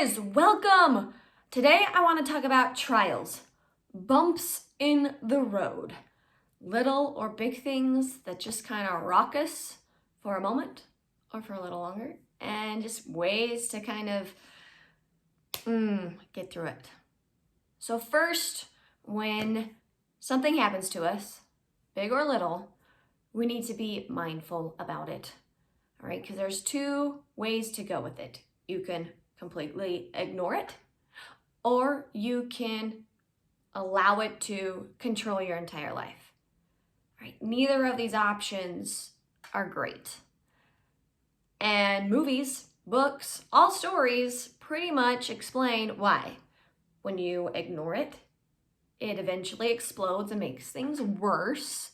guys, welcome! Today I want to talk about trials, bumps in the road, little or big things that just kind of rock us for a moment or for a little longer, and just ways to kind of get through it. So first, when something happens to us, big or little, we need to be mindful about it, all right? Because there's two ways to go with it. You can completely ignore it, or you can allow it to control your entire life, right? Neither of these options are great. And movies, books, all stories pretty much explain why. When you ignore it, it eventually explodes and makes things worse.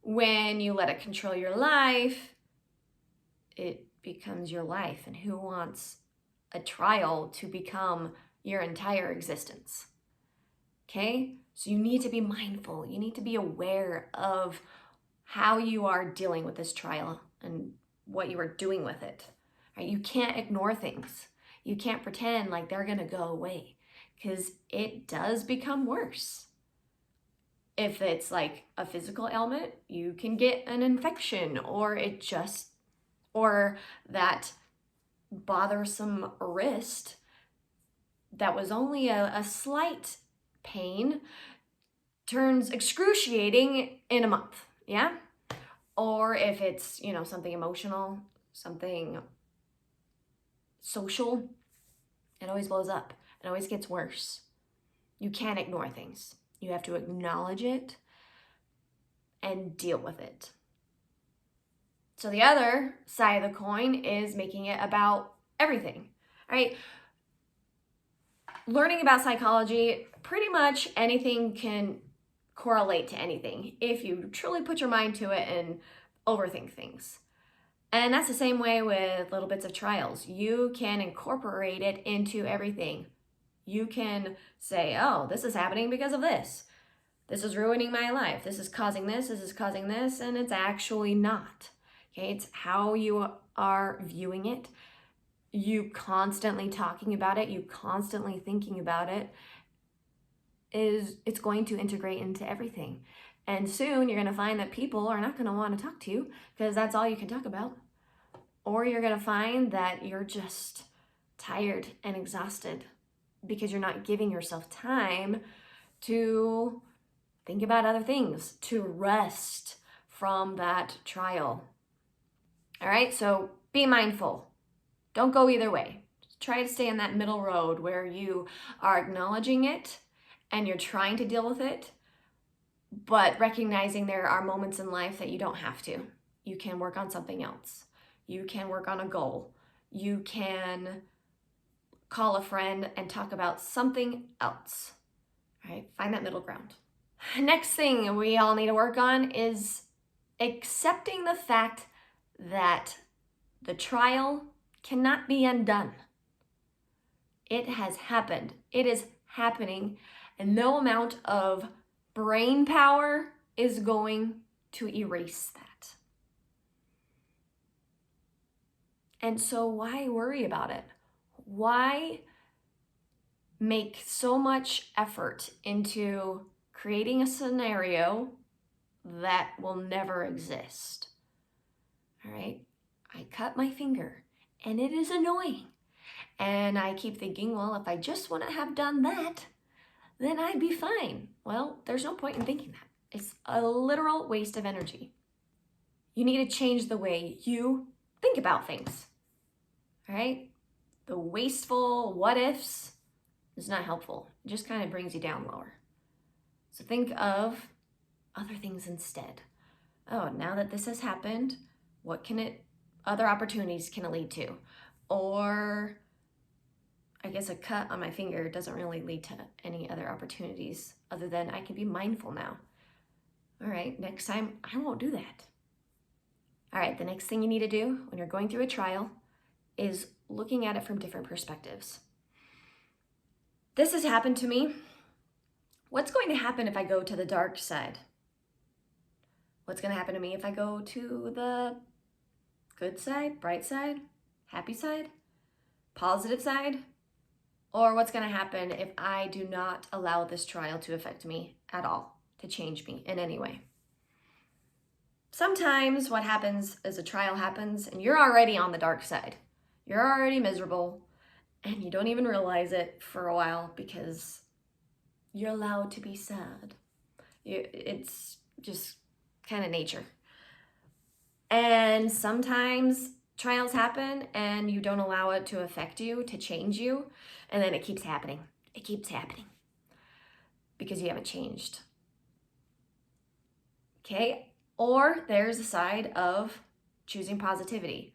When you let it control your life, it becomes your life. And who wants a trial to become your entire existence? Okay? So you need to be mindful. You need to be aware of how you are dealing with this trial and what you are doing with it. Right? You can't ignore things. You can't pretend like they're going to go away, because it does become worse. If it's like a physical ailment, you can get an infection, or that bothersome wrist that was only a slight pain turns excruciating in a month, yeah? Or if it's, something emotional, something social, it always blows up. It always gets worse. You can't ignore things. You have to acknowledge it and deal with it. So the other side of the coin is making it about everything, right? Learning about psychology, pretty much anything can correlate to anything if you truly put your mind to it and overthink things. And that's the same way with little bits of trials. You can incorporate it into everything. You can say, oh, this is happening because of this. This is ruining my life. This is causing this is causing this, and it's actually not. Okay, it's how you are viewing it. You constantly talking about it, you constantly thinking about it, it's going to integrate into everything. And soon you're going to find that people are not going to want to talk to you because that's all you can talk about. Or you're going to find that you're just tired and exhausted because you're not giving yourself time to think about other things, to rest from that trial. All right, so be mindful. Don't go either way. Try to stay in that middle road where you are acknowledging it and you're trying to deal with it, but recognizing there are moments in life that you don't have to. You can work on something else. You can work on a goal. You can call a friend and talk about something else. All right, find that middle ground. Next thing we all need to work on is accepting the fact that the trial cannot be undone. It has happened. It is happening, and no amount of brain power is going to erase that. And so why worry about it? Why make so much effort into creating a scenario that will never exist? All right, I cut my finger and it is annoying. And I keep thinking, well, if I just wouldn't have done that, then I'd be fine. Well, there's no point in thinking that. It's a literal waste of energy. You need to change the way you think about things, all right? The wasteful what ifs is not helpful. It just kind of brings you down lower. So think of other things instead. Oh, now that this has happened, other opportunities can it lead to? Or I guess a cut on my finger doesn't really lead to any other opportunities other than I can be mindful now. All right, next time I won't do that. All right, the next thing you need to do when you're going through a trial is looking at it from different perspectives. This has happened to me. What's going to happen if I go to the dark side? What's going to happen to me if I go to the good side, bright side, happy side, positive side? Or what's going to happen if I do not allow this trial to affect me at all, to change me in any way? Sometimes what happens is a trial happens and you're already on the dark side. You're already miserable and you don't even realize it for a while because you're allowed to be sad. It's just kind of nature. And sometimes trials happen and you don't allow it to affect you, to change you, and then it keeps happening. It keeps happening because you haven't changed. Okay? Or there's a side of choosing positivity.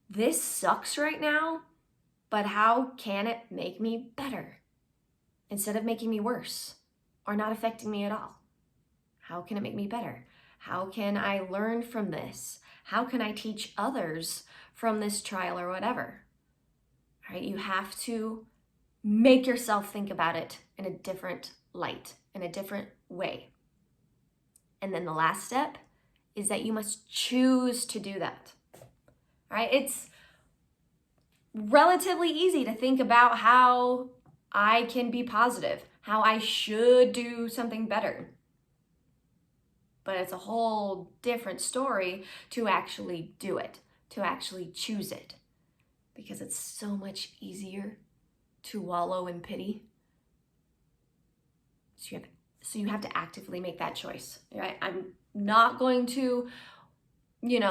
This sucks right now, but how can it make me better instead of making me worse or not affecting me at all? How can it make me better? How can I learn from this? How can I teach others from this trial or whatever? All right, you have to make yourself think about it in a different light, in a different way. And then the last step is that you must choose to do that. All right, it's relatively easy to think about how I can be positive, how I should do something better. But it's a whole different story to actually do it, to actually choose it, because it's so much easier to wallow in pity. So you have to actively make that choice, right? I'm not going to,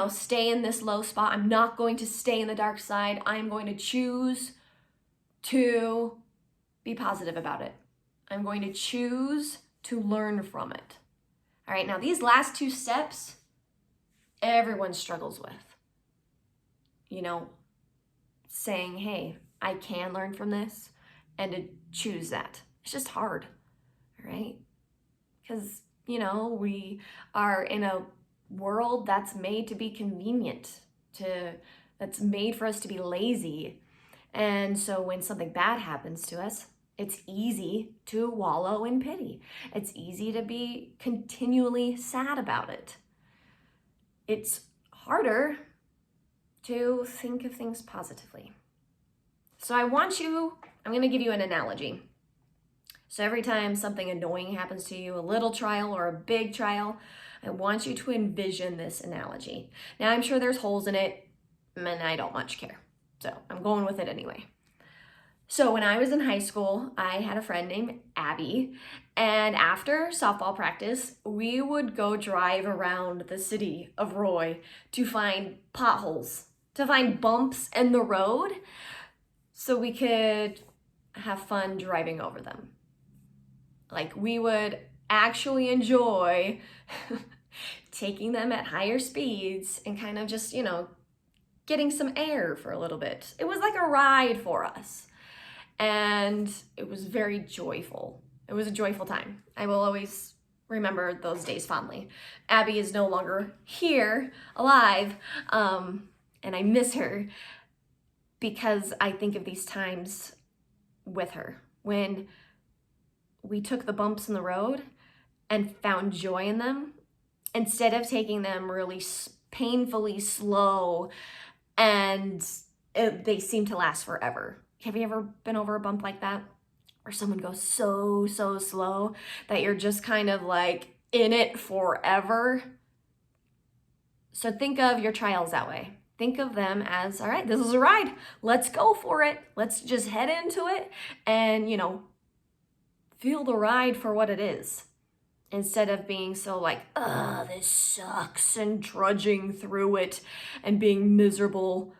stay in this low spot. I'm not going to stay in the dark side. I'm going to choose to be positive about it. I'm going to choose to learn from it. All right, now these last two steps, everyone struggles with. Saying, hey, I can learn from this, and to choose that. It's just hard, right? Because, we are in a world that's made to be convenient, that's made for us to be lazy. And so when something bad happens to us, it's easy to wallow in pity. It's easy to be continually sad about it. It's harder to think of things positively. So I'm going to give you an analogy. So every time something annoying happens to you, a little trial or a big trial, I want you to envision this analogy. Now I'm sure there's holes in it, and I don't much care. So I'm going with it anyway. So when I was in high school, I had a friend named Abby, and after softball practice, we would go drive around the city of Roy to find potholes, to find bumps in the road, so we could have fun driving over them. Like, we would actually enjoy taking them at higher speeds and kind of just, getting some air for a little bit. It was like a ride for us. And it was very joyful. It was a joyful time. I will always remember those days fondly. Abby is no longer here, alive, and I miss her because I think of these times with her when we took the bumps in the road and found joy in them instead of taking them really painfully slow, and they seem to last forever. Have you ever been over a bump like that? Where someone goes so slow that you're just kind of like in it forever? So think of your trials that way. Think of them as, all right, this is a ride. Let's go for it. Let's just head into it and, feel the ride for what it is. Instead of being so like, this sucks, and trudging through it and being miserable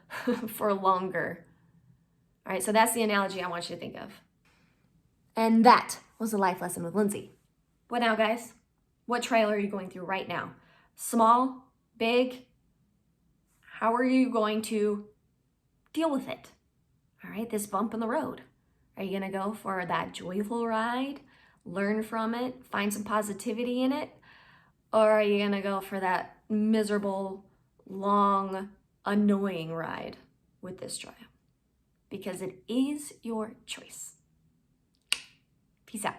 for longer. All right, so that's the analogy I want you to think of. And that was the life lesson with Lindsey. What now, guys? What trial are you going through right now? Small, big? How are you going to deal with it? All right, this bump in the road. Are you going to go for that joyful ride, learn from it, find some positivity in it? Or are you going to go for that miserable, long, annoying ride with this trial? Because it is your choice. Peace out.